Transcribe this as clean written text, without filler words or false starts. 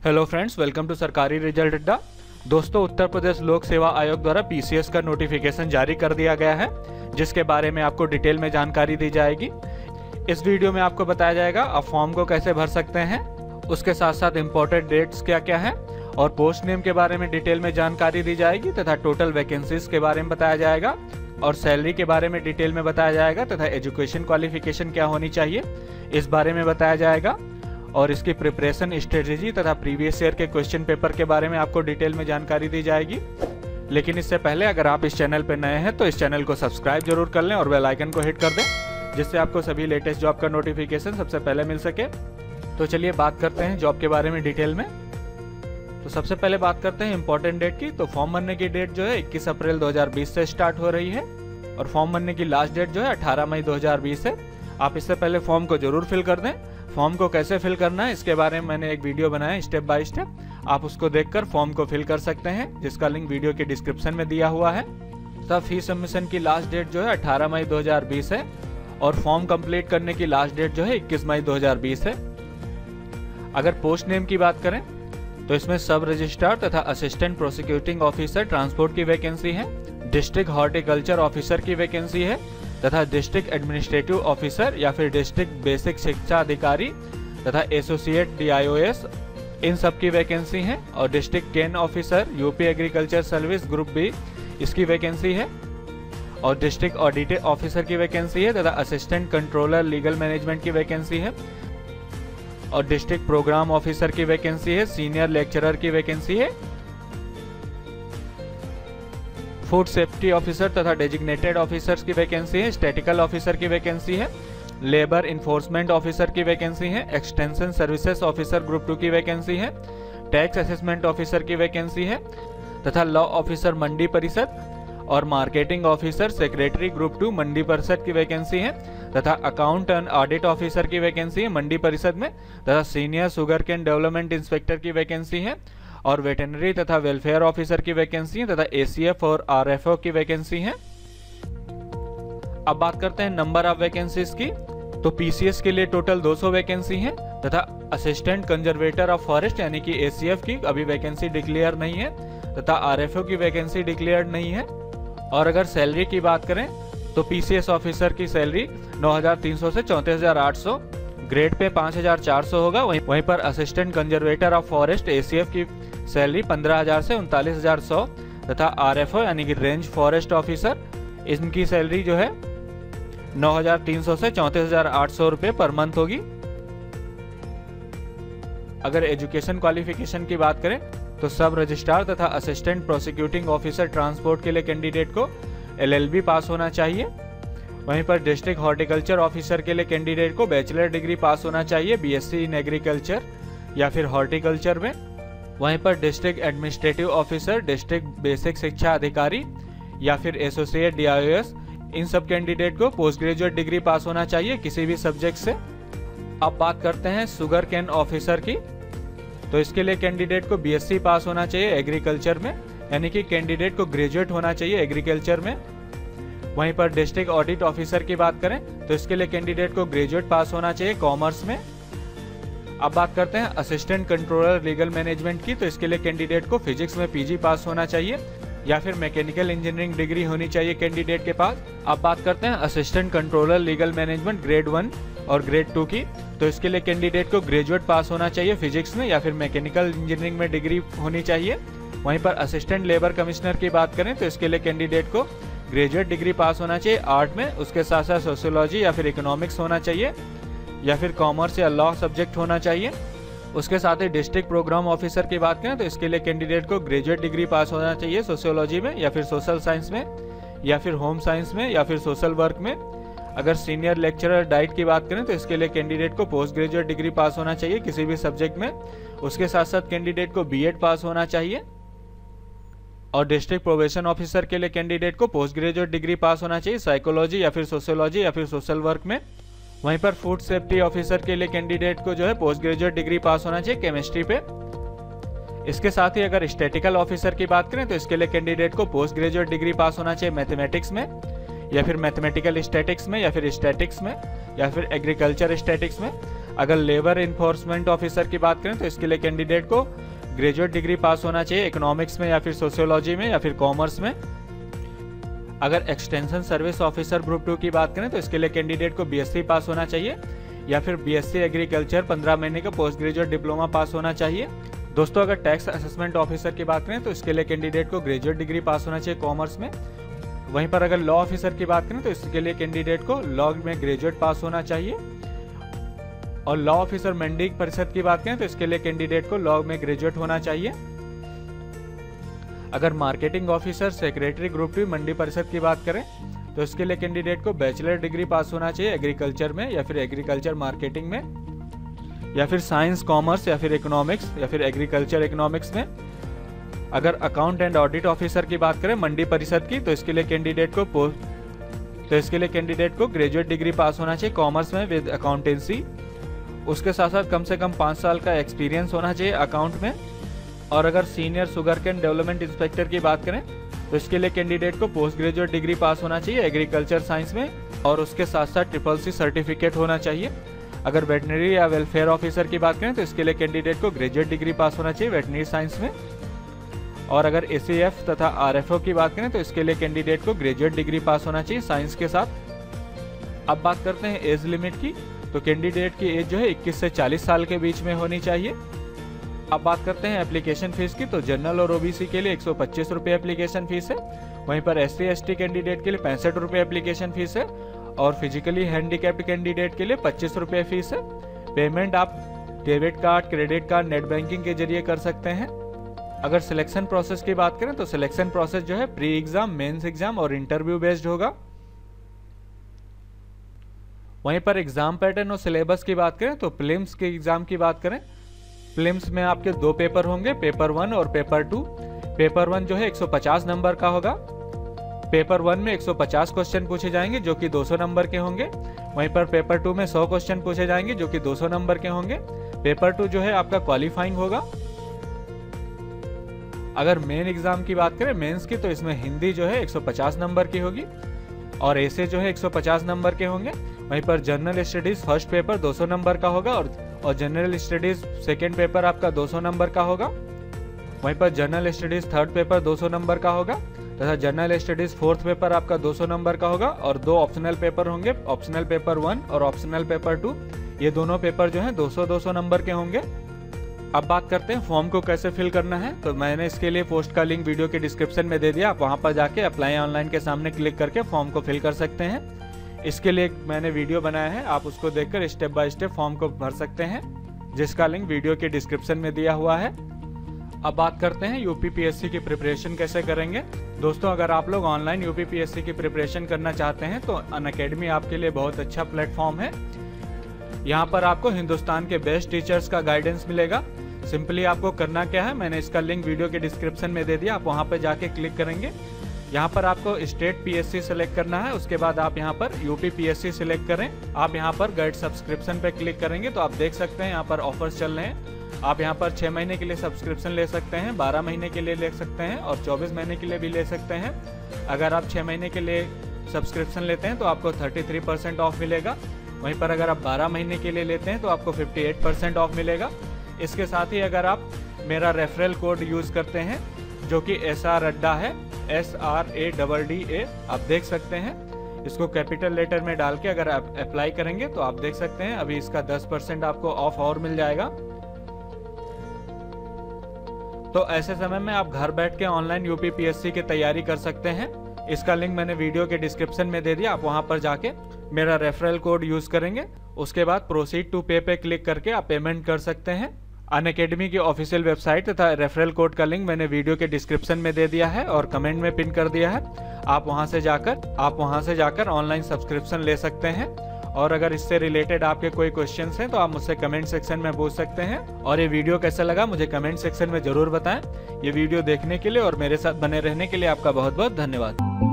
Hello friends, welcome to सरकारी result अड्डा। दोस्तों, उत्तर प्रदेश लोक सेवा आयोग द्वारा पीसीएस का नोटिफिकेशन जारी कर दिया गया है, जिसके बारे में आपको डिटेल में जानकारी दी जाएगी। इस वीडियो में आपको बताया जाएगा आप फॉर्म को कैसे भर सकते हैं, उसके साथ साथ इम्पोर्टेंट डेट्स क्या क्या हैं और पोस्ट नेम के बारे में डिटेल में जानकारी दी जाएगी तथा टोटल वैकेंसीज के बारे में बताया जाएगा और सैलरी के बारे में डिटेल में बताया जाएगा तथा एजुकेशन क्वालिफिकेशन क्या होनी चाहिए इस बारे में बताया जाएगा और इसकी प्रिपरेशन स्ट्रेटेजी तथा प्रीवियस ईयर के क्वेश्चन पेपर के बारे में आपको डिटेल में जानकारी दी जाएगी। लेकिन इससे पहले अगर आप इस चैनल पर नए हैं तो इस चैनल को सब्सक्राइब जरूर कर लें और बेल आइकन को हिट कर दें, जिससे आपको सभी लेटेस्ट जॉब का नोटिफिकेशन सबसे पहले मिल सके। तो चलिए बात करते हैं जॉब के बारे में डिटेल में। तो सबसे पहले बात करते हैं इंपॉर्टेंट डेट की। तो फॉर्म भरने की डेट जो है 21 अप्रैल 2020 से स्टार्ट हो रही है और फॉर्म भरने की लास्ट डेट जो है 18 मई 2020 है। आप इससे पहले फॉर्म को जरूर फिल कर दें। फॉर्म को कैसे फिल करना है इसके बारे में मैंने एक वीडियो बनाया है स्टेप बाय स्टेप, आप उसको देखकर फॉर्म को फिल कर सकते हैं, जिसका लिंक वीडियो के डिस्क्रिप्शन में दिया हुआ है। तब फी सबमिशन की लास्ट डेट जो है 18 मई 2020 है और फॉर्म कंप्लीट करने की लास्ट डेट जो है 21 मई 2020 है। अगर पोस्ट नेम की बात करें तो इसमें सब रजिस्ट्रार तथा असिस्टेंट प्रोसिक्यूटिंग ऑफिसर ट्रांसपोर्ट की वैकेंसी है, डिस्ट्रिक्ट हॉर्टिकल्चर ऑफिसर की वैकेंसी है तथा डिस्ट्रिक्ट एडमिनिस्ट्रेटिव ऑफिसर या फिर डिस्ट्रिक्ट बेसिक शिक्षा अधिकारी तथा एसोसिएट डीआईओएस इन सब की वैकेंसी है और district cane officer UP agriculture service group B इसकी वैकेंसी है और डिस्ट्रिक्ट ऑडिट ऑफिसर की वैकेंसी है तथा असिस्टेंट कंट्रोलर लीगल मैनेजमेंट की वैकेंसी है और डिस्ट्रिक्ट प्रोग्राम ऑफिसर की वैकेंसी है, सीनियर लेक्चरर की वैकेंसी है, फूड सेफ्टी ऑफिसर तथा डेजिग्नेटेड ऑफिसर्स की वैकेंसी है, स्टैटिकल ऑफिसर की वैकेंसी है, लेबर इन्फोर्समेंट ऑफिसर की वैकेंसी है, एक्सटेंशन सर्विसेज ऑफिसर ग्रुप 2 की वैकेंसी है, टैक्स असेसमेंट ऑफिसर की वैकेंसी है तथा लॉ ऑफिसर मंडी परिषद और marketing officer secretary group 2 Mandi Parishad की वैकेंसी है तथा अकाउंट एंड ऑडिट ऑफिसर की वैकेंसी है मंडी परिषद में तथा senior sugar cane development inspector की वैकेंसी है और वेटरनरी तथा वेलफेयर ऑफिसर की वैकेंसी है तथा एसीएफ और आरएफओ की वैकेंसी है। अब बात करते हैं नंबर ऑफ वैकेंसीज की। तो पीसीएस के लिए टोटल 200 वैकेंसी है तथा असिस्टेंट कंजर्वेटर ऑफ फॉरेस्ट यानी कि एसीएफ की अभी वैकेंसी डिक्लेयर नहीं है तथा आरएफओ की वैकेंसी डिक्लेयर नहीं है। और अगर सैलरी की बात करें तो पीसीएस ऑफिसर की सैलरी 9,300 से 34,800, ग्रेड पे 5,400 होगा। वहीं पर assistant conservator of forest ACF की सैलरी 15,000 से 39,100 तथा आरएफओ यानी कि रेंज फॉरेस्ट ऑफिसर इनकी सैलरी जो है 9,300 से 34,800 रुपये पर मंथ होगी। अगर एजुकेशन क्वालिफिकेशन की बात करें तो सब रजिस्ट्रार तथा असिस्टेंट प्रोसिक्यूटिंग ऑफिसर ट्रांसपोर्ट के लिए कैंडिडेट को एलएलबी पास होना चाहिए। वहीं पर डिस्ट्रिक्ट हॉर्टिकल्चर ऑफिसर के लिए कैंडिडेट को बैचलर डिग्री पास होना चाहिए बीएससी इन एग्रीकल्चर या फिर हॉर्टिकल्चर में। वहीं पर district administrative officer, district basic शिक्षा अधिकारी या फिर एसोसिएट डीआईओएस इन सब कैंडिडेट को पोस्ट ग्रेजुएट डिग्री पास होना चाहिए किसी भी सब्जेक्ट से। अब बात करते हैं शुगर केन ऑफिसर की। तो इसके लिए कैंडिडेट को बीएससी पास होना चाहिए एग्रीकल्चर में, यानी कि कैंडिडेट को ग्रेजुएट होना चाहिए एग्रीकल्चर में। वहीं पर डिस्ट्रिक्ट ऑडिट ऑफिसर की बात करें तो इसके लिए कैंडिडेट को ग्रेजुएट पास होना चाहिए कॉमर्स में। अब बात करते हैं असिस्टेंट कंट्रोलर लीगल मैनेजमेंट की। तो इसके लिए कैंडिडेट को फिजिक्स में पीजी पास होना चाहिए या फिर मैकेनिकल इंजीनियरिंग डिग्री होनी चाहिए कैंडिडेट के पास। अब बात करते हैं assistant controller legal management grade 1 और ग्रेड 2 की। तो इसके लिए कैंडिडेट को ग्रेजुएट पास होना चाहिए फिजिक्स में या फिर मैकेनिकल इंजीनियरिंग में डिग्री होनी चाहिए। वहीं पर असिस्टेंट लेबर कमिश्नर की बात करें तो इसके लिए कैंडिडेट को ग्रेजुएट डिग्री पास होना चाहिए आर्ट में, उसके साथ साथ सोशियोलॉजी या फिर इकोनॉमिक्स होना चाहिए या फिर कॉमर्स या लॉ सब्जेक्ट होना चाहिए। उसके साथ ही डिस्ट्रिक्ट प्रोग्राम ऑफिसर की बात करें तो इसके लिए कैंडिडेट को ग्रेजुएट डिग्री पास होना चाहिए सोशियोलॉजी में या फिर सोशल साइंस में या फिर होम साइंस में या फिर सोशल वर्क में। अगर सीनियर लेक्चरर डाइट की बात करें तो इसके लिए कैंडिडेट को पोस्ट ग्रेजुएट डिग्री पास होना चाहिए किसी भी सब्जेक्ट में। उसके साथ साथ कैंडिडेट को बीएड पास होना चाहिए। और डिस्ट्रिक्ट प्रोबेशन ऑफिसर के लिए कैंडिडेट को पोस्ट ग्रेजुएट डिग्री पास होना चाहिए साइकोलॉजी या फिर सोशियोलॉजी या फिर सोशल वर्क में। वहीं पर फूड सेफ्टी ऑफिसर के लिए कैंडिडेट को जो है पोस्ट ग्रेजुएट डिग्री पास होना चाहिए केमिस्ट्री पे। इसके साथ ही अगर स्टैटिकल ऑफिसर की बात करें तो इसके लिए कैंडिडेट को पोस्ट ग्रेजुएट डिग्री पास होना चाहिए मैथमेटिक्स में या फिर मैथमेटिकल स्टैटिक्स में या फिर स्टैटिक्स में या फिर एग्रीकल्चर स्टैटिक्स में। अगर लेबर इन्फोर्समेंट ऑफिसर की बात करें तो इसके लिए कैंडिडेट को ग्रेजुएट डिग्री पास होना चाहिए इकोनॉमिक्स में या फिर सोशियोलॉजी में या फिर कॉमर्स में। अगर एक्सटेंशन सर्विस ऑफिसर ग्रुप 2 की बात करें तो इसके लिए कैंडिडेट को बीएससी पास होना चाहिए या फिर बीएससी एग्रीकल्चर 15 महीने का पोस्ट ग्रेजुएट डिप्लोमा पास होना चाहिए। दोस्तों अगर टैक्स असेसमेंट ऑफिसर की बात करें तो इसके लिए कैंडिडेट को ग्रेजुएट डिग्री पास होना चाहिए कॉमर्स में। वहीं पर अगर लॉ ऑफिसर की बात करें तो इसके लिए कैंडिडेट को लॉ में ग्रेजुएट पास होना चाहिए। और लॉ ऑफिसर मंडी परिषद की बात करें तो इसके लिए कैंडिडेट को लॉ में ग्रेजुएट होना चाहिए। अगर marketing officer secretary group 2 Mandi Parishad की बात करें तो इसके लिए कैंडिडेट को बैचलर डिग्री पास होना चाहिए एग्रीकल्चर में या फिर एग्रीकल्चर मार्केटिंग में या फिर साइंस कॉमर्स या फिर इकोनॉमिक्स या फिर एग्रीकल्चर इकोनॉमिक्स में। अगर अकाउंट एंड ऑडिट ऑफिसर की बात करें मंडी परिषद की तो इसके लिए कैंडिडेट को ग्रेजुएट डिग्री पास होना चाहिए कॉमर्स में विद अकाउंटेंसी। उसके साथ साथ कम से कम 5 साल का एक्सपीरियंस होना चाहिए अकाउंट में। और अगर senior sugar cane development inspector की बात करें तो इसके लिए कैंडिडेट को पोस्ट ग्रेजुएट डिग्री पास होना चाहिए एग्रीकल्चर साइंस में और उसके साथ साथ CCC सर्टिफिकेट होना चाहिए। अगर वेटनरी या वेलफेयर ऑफिसर की बात करें तो इसके लिए कैंडिडेट को ग्रेजुएट डिग्री पास होना चाहिए वेटनरी साइंस में। और अगर ACF तथा RFO की बात करें तो इसके लिए कैंडिडेट को ग्रेजुएट डिग्री पास होना चाहिए साइंस के साथ। अब बात करते हैं एज लिमिट की, तो कैंडिडेट की एज जो है 21 से 40 साल के बीच में होनी चाहिए। अब बात करते हैं एप्लीकेशन फीस की, तो जनरल और OBC के लिए 125 रुपये एप्लीकेशन फीस है। वहीं पर SC ST कैंडिडेट के लिए 65 रुपये एप्लीकेशन फीस है और फिजिकली हैंडीकैप्ड कैंडिडेट के लिए 25 रुपये फीस है। पेमेंट आप debit card, credit card, net banking के जरिए कर सकते हैं। अगर सिलेक्शन प्रोसेस की बात करें तो सिलेक्शन प्रोसेस जो है प्री एग्जाम, मेंस एग्जाम और इंटरव्यू बेस्ड होगा। वहीं पर एग्जाम पैटर्न और सिलेबस की बात करें तो प्रीलिम्स के एग्जाम की बात करें, प्रीलिम्स में आपके 2 पेपर होंगे, पेपर 1 और पेपर 2। पेपर 1 जो है 150 नंबर का होगा। पेपर 1 में 150 क्वेश्चन पूछे जाएंगे जो कि 200 नंबर के होंगे। वहीं पर पेपर 2 में 100 क्वेश्चन पूछे जाएंगे जो कि 200 नंबर के होंगे। पेपर 2 जो है आपका क्वालिफाइंग होगा। अगर मेन एग्जाम की बात करें, मेंस की, तो इसमें हिंदी जो है 150 नंबर की होगी और ऐसे जो है 150 नंबर के होंगे। वहीं पर general studies first paper 200 number का होगा और जनरल स्टडीज सेकेंड पेपर आपका 200 नंबर का होगा। वहीं पर general studies third paper 200 number का होगा तथा जनरल स्टडीज फोर्थ पेपर आपका 200 नंबर का होगा और 2 ऑप्शनल पेपर होंगे, ऑप्शनल पेपर 1 और ऑप्शनल पेपर 2। ये दोनों पेपर जो हैं 200-200 नंबर के होंगे। अब बात करते हैं फॉर्म को कैसे फिल करना है, तो मैंने इसके लिए पोस्ट का लिंक वीडियो के डिस्क्रिप्शन में दे दिया। आप वहां पर जाके अप्लाई ऑनलाइन के सामने क्लिक करके फॉर्म को फिल कर सकते हैं। इसके लिए मैंने वीडियो बनाया है, आप उसको देखकर स्टेप बाय स्टेप फॉर्म को भर सकते हैं, जिसका लिंक वीडियो के डिस्क्रिप्शन में दिया हुआ है। अब बात करते हैं यूपीपीएससी की प्रिपरेशन कैसे करेंगे। दोस्तों अगर आप लोग ऑनलाइन यूपीपीएससी की प्रिपरेशन करना चाहते हैं तो अनअकैडमी आपके लिए बहुत अच्छा प्लेटफॉर्म है। यहाँ पर आपको हिंदुस्तान के बेस्ट टीचर्स का गाइडेंस मिलेगा। सिंपली आपको करना क्या है, मैंने इसका लिंक वीडियो के डिस्क्रिप्शन में दे दिया, आप वहाँ पर जाके क्लिक करेंगे। यहाँ पर आपको स्टेट पीएससी सेलेक्ट करना है, उसके बाद आप यहाँ पर यूपी पीएससी सेलेक्ट करें। आप यहाँ पर गाइड सब्सक्रिप्शन पे क्लिक करेंगे तो आप देख सकते हैं यहाँ पर ऑफर्स चल रहे हैं। आप यहाँ पर 6 महीने के लिए सब्सक्रिप्शन ले सकते हैं, 12 महीने के लिए ले सकते हैं और 24 महीने के लिए भी ले सकते हैं। अगर आप 6 महीने के लिए सब्सक्रिप्शन लेते हैं तो आपको 33% ऑफ मिलेगा। वहीं पर अगर आप 12 महीने के लिए लेते हैं तो आपको 58% ऑफ मिलेगा। इसके साथ ही अगर आप मेरा रेफरल कोड यूज़ करते हैं जो कि SR अड्डा है, SRADDA, आप देख सकते हैं। इसको कैपिटल लेटर में डाल के अगर आप अप्लाई करेंगे तो आप देख सकते हैं अभी इसका 10% आपको ऑफ और मिल जाएगा। तो ऐसे समय में आप घर बैठ के ऑनलाइन यूपीपीएससी की तैयारी कर सकते हैं। इसका लिंक मैंने वीडियो के डिस्क्रिप्शन में दे दिया, आप वहां पर जाके मेरा रेफरल कोड यूज करेंगे। उसके बाद प्रोसीड टू पे पे क्लिक करके आप पेमेंट कर सकते हैं। अनअकैडमी की ऑफिशियल वेबसाइट तथा रेफरल कोड का लिंक मैंने वीडियो के डिस्क्रिप्शन में दे दिया है और कमेंट में पिन कर दिया है। आप वहां से जाकर ऑनलाइन सब्सक्रिप्शन ले सकते हैं। और अगर इससे रिलेटेड आपके कोई क्वेश्चंस हैं तो आप मुझसे कमेंट सेक्शन में पूछ सकते हैं। और ये वीडियो कैसा लगा मुझे कमेंट सेक्शन में जरूर बताएं। ये वीडियो देखने के लिए और मेरे साथ बने रहने के लिए आपका बहुत बहुत धन्यवाद।